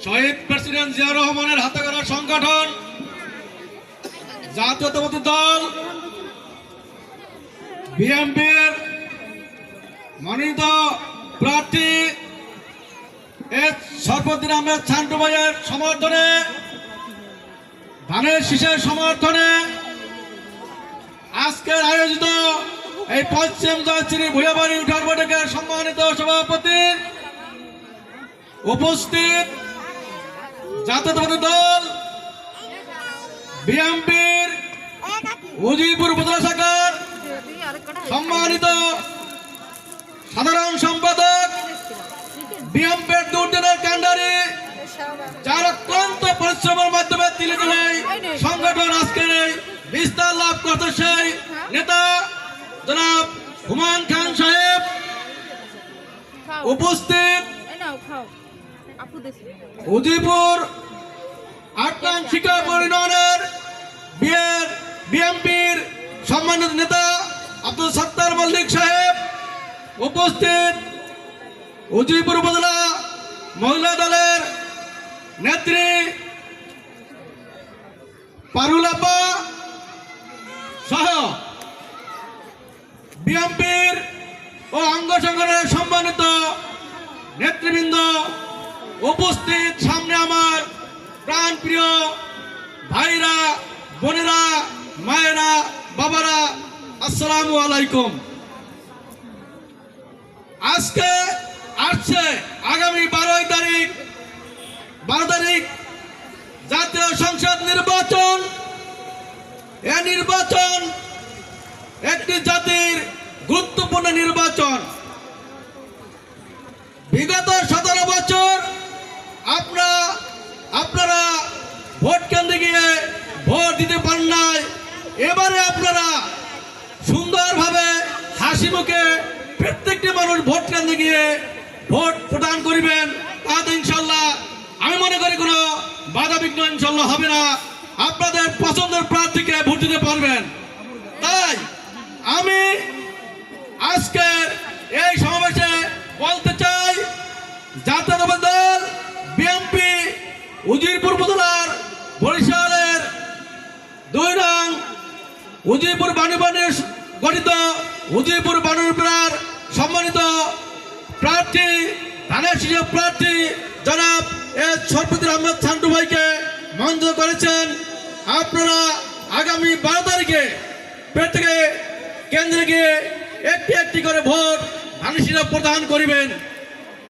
শহীদ president Zia রহমানের হাতে গড়া সংগঠন জাতীয়তাবাদী দল বিএনপির মনোনীত প্রার্থী শরফুদ্দিন আহমেদ ছান্টু ভাইয়ের সমর্থনে, ধানের শীষের সমর্থনে আজকের আয়োজিত এই পশ্চিম জয়শ্রী ভূয়াবাড়ি উঠান বৈঠকের সম্মানিত সভাপতি, উপস্থিত জাতীয়তাবাদী দল বিএনপির উজিরপুর উপজেলা শাখার সম্মানিত সাধারণ সম্পাদক, বিএনপির দুর্দিনের কান্ডারি, যার অক্লান্ত পরিশ্রমের মাধ্যমে তিলে তিলে সংগঠন আজকের এই বিস্তার লাভ করতে সেই নেতা জনাব হুমায়ুন খান সাহেব, উপস্থিত উজিরপুর ৮ নং শিকারপুর ইউনিয়নের বিএনপির সম্মানিত নেতা আব্দুল সত্তার মল্লিক সাহেব, উপস্থিত উজিরপুর উপজেলা মহিলা দলের নেত্রী পারুল আপা সহ বিএনপির ও অঙ্গ সংগঠনের সম্মানিত নেতৃবৃন্দ, উপস্থিত সামনে আমার প্রাণ প্রিয় ভাইরা, বোনেরা, মায়েরা, বাবারা, আসসালামু আলাইকুম। আজকে আসছে আগামী 12 তারিখ জাতীয় সংসদ নির্বাচন। এই নির্বাচন একটি জাতির গুরুত্বপূর্ণ নির্বাচন। বিগত 17 বছর আপনারা ভোট কেন্দ্রে গিয়ে ভোট দিতে পারেন নাই। এবারে আপনারা সুন্দরভাবে হাসি মুখে প্রত্যেকটি মানুষ ভোট কেন্দ্রে গিয়ে ভোট প্রদান করিবেন। তাতে ইনশাল্লাহ আমি মনে করি কোনো বাধা বিঘ্ন ইনশাল্লাহ হবে না। আপনাদের পছন্দের প্রার্থীকে ভোট দিতে পারবেন। তাই আমি আজকের এই সমাবেশে বলতে চাই, জাতীয়তাবাদী দল বিএনপি উজিরপুর উপজেলার বরিশালের 2 নং উজিরপুর বাণীবাণীর গঠিত উজিরপুর বাণীপাড়ার সম্মানিত প্রার্থী, ধানের শীষের প্রার্থী জনাব শরফুদ্দিন আহমেদ ছান্টু ভাইকে মনোনীত করেছেন। আপনারা আগামী 12 তারিখে প্রত্যেকে কেন্দ্রে গিয়ে একটি একটি করে ভোট ধানের শীষ প্রদান করিবেন।